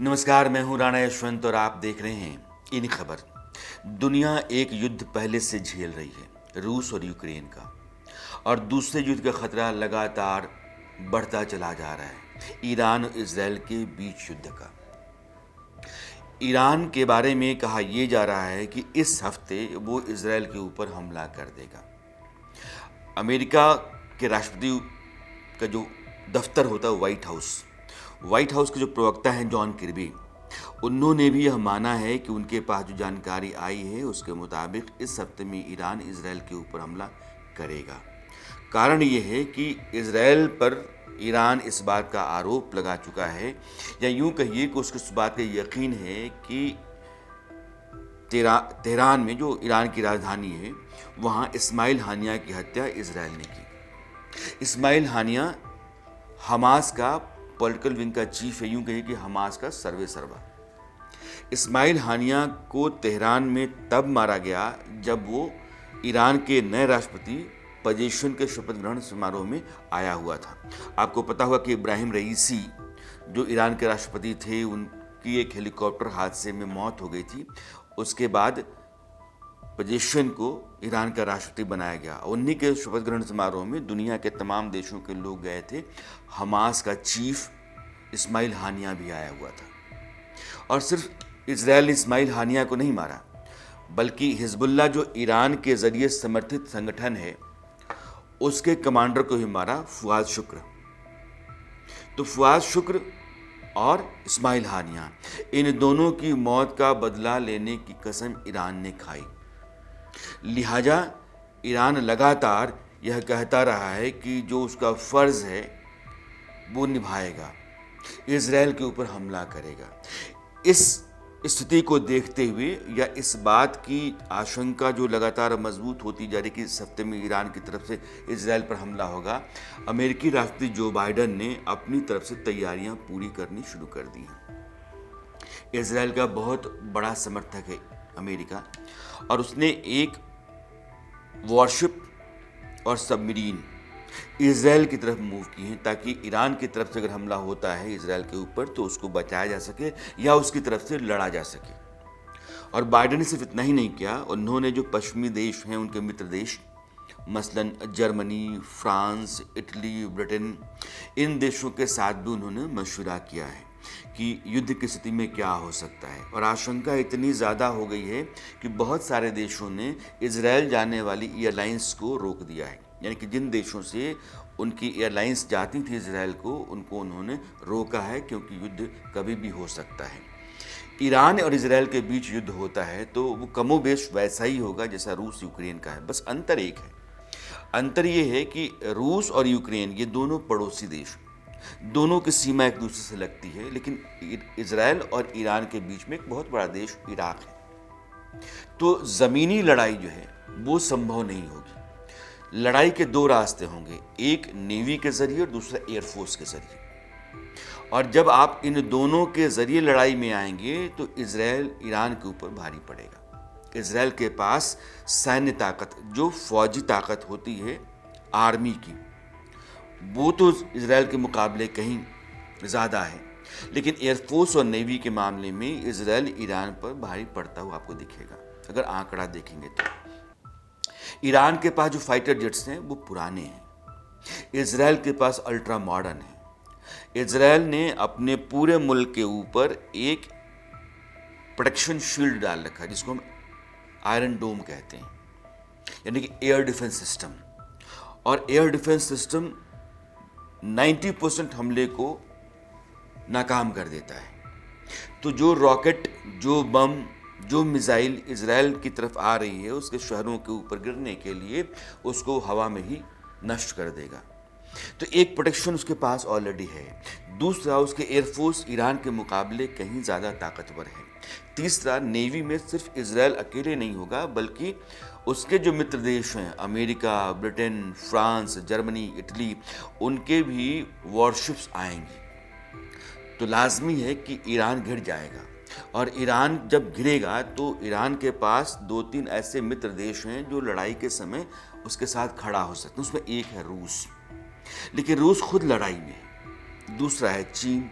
नमस्कार, मैं हूं राणा यशवंत और आप देख रहे हैं इन खबर। दुनिया एक युद्ध पहले से झेल रही है, रूस और यूक्रेन का, और दूसरे युद्ध का खतरा लगातार बढ़ता चला जा रहा है, ईरान और इजराइल के बीच युद्ध का। ईरान के बारे में कहा यह जा रहा है कि इस हफ्ते वो इजराइल के ऊपर हमला कर देगा। अमेरिका के राष्ट्रपति का जो दफ्तर होता है व्हाइट हाउस के जो प्रवक्ता हैं जॉन किर्बी, उन्होंने भी यह माना है कि उनके पास जो जानकारी आई है उसके मुताबिक इस हफ्ते में ईरान इजराइल के ऊपर हमला करेगा। कारण ये है कि इजराइल पर ईरान इस बात का आरोप लगा चुका है, या यूं कहिए कि उसको इस बात का यकीन है कि तेहरान में जो ईरान की राजधानी है वहाँ इस्माइल हानिया की हत्या इजराइल ने की। इस्माइल हानिया हमास का पॉलिटिकल विंग का चीफ है, यूं कहिए कि हमास का सर्वा। इस्माइल हानिया को तेहरान में तब मारा गया जब वो ईरान के नए राष्ट्रपति पजेशियन के शपथ ग्रहण समारोह में आया हुआ था। आपको पता होगा कि इब्राहिम रईसी जो ईरान के राष्ट्रपति थे, उनकी एक हेलीकॉप्टर हादसे में मौत हो गई थी। उसके बाद पजेशियन को ईरान का राष्ट्रपति बनाया गया। उन्हीं के शपथ ग्रहण समारोह में दुनिया के तमाम देशों के लोग गए थे। हमास का चीफ इस्माइल हानिया भी आया हुआ था। और सिर्फ इजराइल ने इस्माइल हानिया को नहीं मारा, बल्कि हिजबुल्लाह जो ईरान के जरिए समर्थित संगठन है, उसके कमांडर को भी मारा, फुआद शुक्र। तो फुआद शुक्र और इस्माइल हानिया, इन दोनों की मौत का बदला लेने की कसम ईरान ने खाई। लिहाजा ईरान लगातार यह कहता रहा है कि जो उसका फर्ज है वो निभाएगा, इजराइल के ऊपर हमला करेगा। इस स्थिति को देखते हुए, या इस बात की आशंका जो लगातार मजबूत होती जा रही कि इस हफ्ते में ईरान की तरफ से इजराइल पर हमला होगा, अमेरिकी राष्ट्रपति जो बाइडन ने अपनी तरफ से तैयारियां पूरी करनी शुरू कर दी हैं। इजराइल का बहुत बड़ा समर्थक है अमेरिका, और उसने एक वॉरशिप और सबमरीन इजराइल की तरफ मूव की हैं, ताकि ईरान की तरफ से अगर हमला होता है इजराइल के ऊपर तो उसको बचाया जा सके या उसकी तरफ से लड़ा जा सके। और बाइडन ने सिर्फ इतना ही नहीं किया, उन्होंने जो पश्चिमी देश हैं, उनके मित्र देश मसलन जर्मनी, फ्रांस, इटली, ब्रिटेन, इन देशों के साथ भी उन्होंने मशवरा किया है कि युद्ध की स्थिति में क्या हो सकता है। और आशंका इतनी ज़्यादा हो गई है कि बहुत सारे देशों ने इजराइल जाने वाली एयरलाइंस को रोक दिया है। यानी कि जिन देशों से उनकी एयरलाइंस जाती थी इजराइल को, उनको उन्होंने रोका है, क्योंकि युद्ध कभी भी हो सकता है। ईरान और इजराइल के बीच युद्ध होता है तो वो कमोबेश वैसा ही होगा जैसा रूस यूक्रेन का है। बस अंतर एक है, अंतर ये है कि रूस और यूक्रेन ये दोनों पड़ोसी देश, दोनों की सीमा एक दूसरे से लगती है, लेकिन इजराइल और ईरान के बीच में एक बहुत बड़ा देश इराक है। तो ज़मीनी लड़ाई जो है वो संभव नहीं होगी। लड़ाई के दो रास्ते होंगे, एक नेवी के जरिए और दूसरा एयरफोर्स के जरिए। और जब आप इन दोनों के जरिए लड़ाई में आएंगे तो इजराइल ईरान के ऊपर भारी पड़ेगा। इजराइल के पास सैन्य ताकत, जो फौजी ताकत होती है आर्मी की, वो तो इजराइल के मुकाबले कहीं ज़्यादा है, लेकिन एयरफोर्स और नेवी के मामले में इजराइल ईरान पर भारी पड़ता हुआ आपको दिखेगा अगर आंकड़ा देखेंगे तो। ईरान के पास जो फाइटर जेट्स हैं वो पुराने हैं, इजराइल के पास अल्ट्रा मॉडर्न है। इजराइल ने अपने पूरे मुल्क के ऊपर एक प्रोटेक्शन शील्ड डाल रखा है, जिसको हम आयरन डोम कहते हैं, यानी कि एयर डिफेंस सिस्टम। और एयर डिफेंस सिस्टम 90% हमले को नाकाम कर देता है। तो जो रॉकेट, जो बम, जो मिसाइल इजराइल की तरफ आ रही है उसके शहरों के ऊपर गिरने के लिए उसको हवा में ही नष्ट कर देगा। तो एक प्रोटेक्शन उसके पास ऑलरेडी है। दूसरा, उसके एयरफोर्स ईरान के मुकाबले कहीं ज़्यादा ताकतवर है। तीसरा, नेवी में सिर्फ इजराइल अकेले नहीं होगा, बल्कि उसके जो मित्र देश हैं America, Britain, France, Germany, Italy, उनके भी वॉरशिप्स आएंगी। तो लाजमी है कि ईरान घिर जाएगा। और ईरान जब घिरेगा तो ईरान के पास 2-3 ऐसे मित्र देश हैं जो लड़ाई के समय उसके साथ खड़ा हो सकते हैं। उसमें एक है रूस, लेकिन रूस खुद लड़ाई में है। दूसरा है चीन,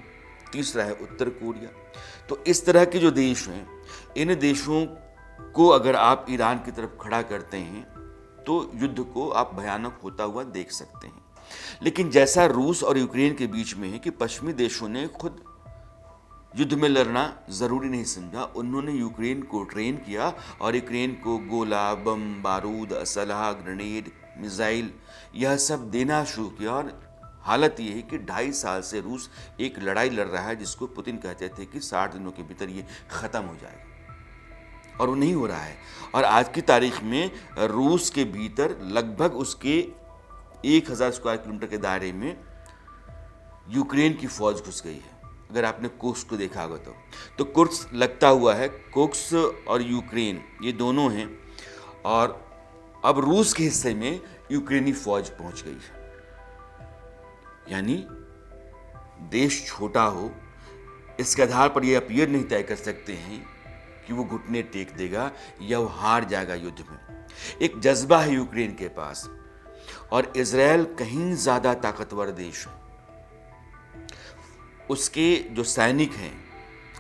तीसरा है उत्तर कोरिया। तो इस तरह के जो देश हैं, इन देशों को अगर आप ईरान की तरफ खड़ा करते हैं तो युद्ध को आप भयानक होता हुआ देख सकते हैं। लेकिन जैसा रूस और यूक्रेन के बीच में है कि पश्चिमी देशों ने खुद युद्ध में लड़ना ज़रूरी नहीं समझा, उन्होंने यूक्रेन को ट्रेन किया और यूक्रेन को गोला, बम, बारूद, असलहा, ग्रेनेड, मिसाइल यह सब देना शुरू किया। और हालत ये है कि 2.5 साल से रूस एक लड़ाई लड़ रहा है जिसको पुतिन कहते थे कि 60 दिनों के भीतर ये ख़त्म हो जाएगा, और वो नहीं हो रहा है। और आज की तारीख में रूस के भीतर लगभग उसके 1000 स्क्वायर किलोमीटर के दायरे में यूक्रेन की फौज घुस गई है। अगर आपने कुर्स्क को देखा होगा तो कुर्स्क लगता हुआ है, कुर्स्क और यूक्रेन ये दोनों हैं, और अब रूस के हिस्से में यूक्रेनी फौज पहुंच गई है। यानी देश छोटा हो, इसके आधार पर ये अपीयर नहीं तय कर सकते हैं कि वो घुटने टेक देगा या वो हार जाएगा युद्ध में। एक जज्बा है यूक्रेन के पास, और इजराइल कहीं ज़्यादा ताकतवर देश है। उसके जो सैनिक हैं,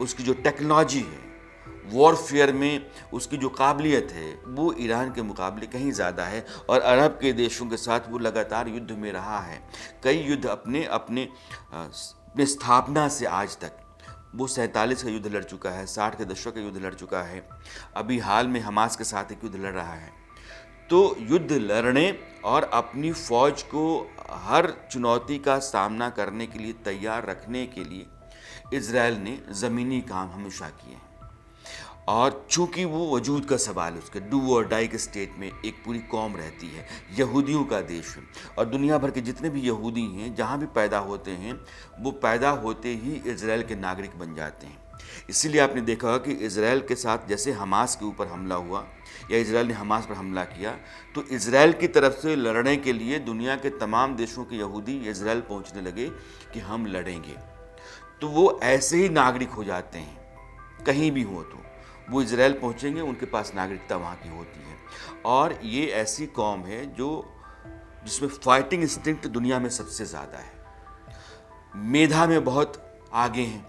उसकी जो टेक्नोलॉजी है, वॉरफेयर में उसकी जो काबिलियत है, वो ईरान के मुकाबले कहीं ज़्यादा है। और अरब के देशों के साथ वो लगातार युद्ध में रहा है। कई युद्ध अपने स्थापना से आज तक वो 47 का युद्ध लड़ चुका है, 60 के दशक का युद्ध लड़ चुका है, अभी हाल में हमास के साथ एक युद्ध लड़ रहा है। तो युद्ध लड़ने और अपनी फौज को हर चुनौती का सामना करने के लिए तैयार रखने के लिए इजराइल ने ज़मीनी काम हमेशा किए हैं। और चूंकि वो वजूद का सवाल है, उसके डू और डाई के स्टेट में एक पूरी कौम रहती है, यहूदियों का देश है, और दुनिया भर के जितने भी यहूदी हैं जहाँ भी पैदा होते हैं वो पैदा होते ही इजराइल के नागरिक बन जाते हैं। इसीलिए आपने देखा होगा कि इजराइल के साथ जैसे हमास के ऊपर हमला हुआ या इजराइल ने हमास पर हमला किया, तो इजराइल की तरफ से लड़ने के लिए दुनिया के तमाम देशों के यहूदी इजराइल पहुंचने लगे कि हम लड़ेंगे। तो वो ऐसे ही नागरिक हो जाते हैं, कहीं भी हो तो वो इजराइल पहुंचेंगे, उनके पास नागरिकता वहाँ की होती है। और ये ऐसी कौम है जिसमें फाइटिंग इंस्टिंक्ट दुनिया में सबसे ज़्यादा है, मेधा में बहुत आगे हैं।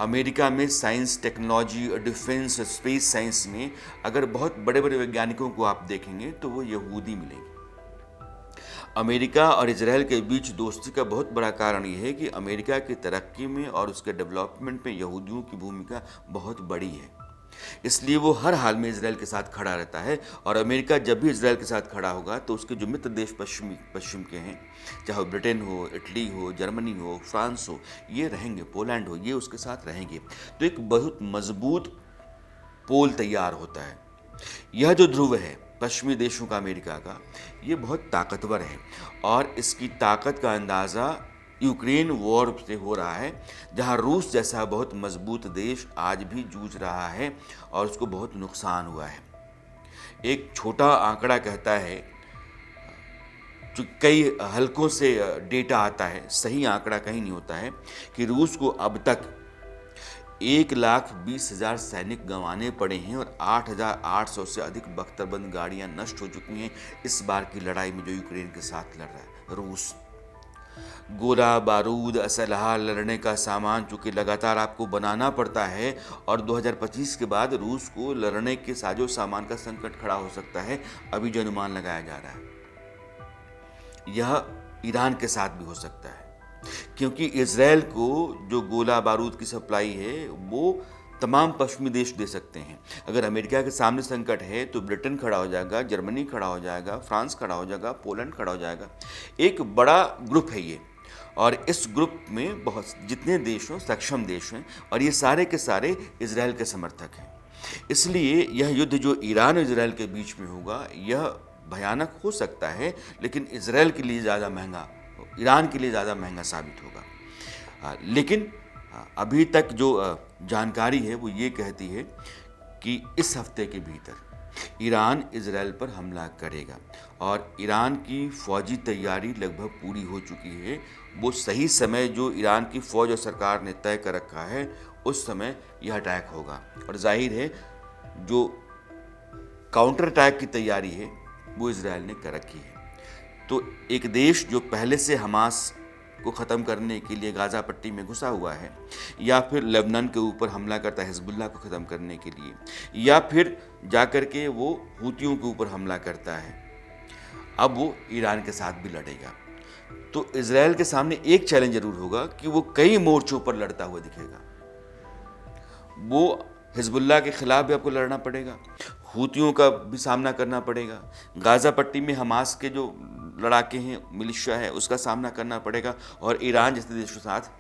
अमेरिका में साइंस, टेक्नोलॉजी और डिफेंस और स्पेस साइंस में अगर बहुत बड़े बड़े वैज्ञानिकों को आप देखेंगे तो वो यहूदी मिलेंगे। अमेरिका और इजराइल के बीच दोस्ती का बहुत बड़ा कारण ये है कि अमेरिका की तरक्की में और उसके डेवलपमेंट में यहूदियों की भूमिका बहुत बड़ी है। इसलिए वो हर हाल में इजराइल के साथ खड़ा रहता है। और अमेरिका जब भी इजराइल के साथ खड़ा होगा तो उसके जो मित्र देश पश्चिम के हैं, चाहे वो ब्रिटेन हो, इटली हो, जर्मनी हो, फ्रांस हो, ये रहेंगे, पोलैंड हो, ये उसके साथ रहेंगे। तो एक बहुत मजबूत पोल तैयार होता है। यह जो ध्रुव है पश्चिमी देशों का, अमेरिका का, ये बहुत ताकतवर है। और इसकी ताकत का अंदाज़ा यूक्रेन वॉर से हो रहा है, जहां रूस जैसा बहुत मजबूत देश आज भी जूझ रहा है और उसको बहुत नुकसान हुआ है। एक छोटा आंकड़ा कहता है, जो कई हलकों से डेटा आता है, सही आंकड़ा कहीं नहीं होता है, कि रूस को अब तक 1,20,000 सैनिक गंवाने पड़े हैं और 8,800 से अधिक बख्तरबंद गाड़ियां नष्ट हो चुकी हैं इस बार की लड़ाई में जो यूक्रेन के साथ लड़ रहा है रूस। गोला, बारूद, असलहा, लड़ने का सामान चूँकि लगातार आपको बनाना पड़ता है, और 2025 के बाद रूस को लड़ने के साजो सामान का संकट खड़ा हो सकता है, अभी जो अनुमान लगाया जा रहा है। यह ईरान के साथ भी हो सकता है, क्योंकि इजराइल को जो गोला बारूद की सप्लाई है वो तमाम पश्चिमी देश दे सकते हैं। अगर अमेरिका के सामने संकट है तो ब्रिटेन खड़ा हो जाएगा, जर्मनी खड़ा हो जाएगा, फ्रांस खड़ा हो जाएगा, पोलैंड खड़ा हो जाएगा। एक बड़ा ग्रुप है ये, और इस ग्रुप में बहुत जितने देश हों, सक्षम देश हैं, और ये सारे के सारे इजराइल के समर्थक हैं। इसलिए यह युद्ध जो ईरान और इजराइल के बीच में होगा, यह भयानक हो सकता है, लेकिन इजराइल के लिए ज़्यादा महंगा, ईरान के लिए ज़्यादा महंगा साबित होगा। लेकिन अभी तक जो जानकारी है वो ये कहती है कि इस हफ्ते के भीतर ईरान इजराइल पर हमला करेगा, और ईरान की फौजी तैयारी लगभग पूरी हो चुकी है। वो सही समय जो ईरान की फ़ौज और सरकार ने तय कर रखा है, उस समय यह अटैक होगा। और जाहिर है जो काउंटर अटैक की तैयारी है वो इजराइल ने कर रखी है। तो एक देश जो पहले से हमास को ख़त्म करने के लिए गाज़ा पट्टी में घुसा हुआ है, या फिर लेबनान के ऊपर हमला करता है हिजबुल्लाह को ख़त्म करने के लिए, या फिर जाकर के वो हूतियों के ऊपर हमला करता है, अब वो ईरान के साथ भी लड़ेगा। तो इजराइल के सामने एक चैलेंज जरूर होगा कि वो कई मोर्चों पर लड़ता हुआ दिखेगा। वो हिजबुल्लाह के खिलाफ भी आपको लड़ना पड़ेगा, हूतियों का भी सामना करना पड़ेगा, गाज़ा पट्टी में हमास के जो लड़ाके हैं, मिलिशिया है, उसका सामना करना पड़ेगा, और ईरान जैसे देशों के साथ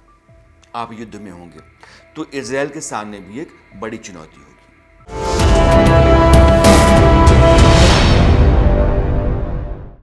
आप युद्ध में होंगे। तो इजराइल के सामने भी एक बड़ी चुनौती होगी।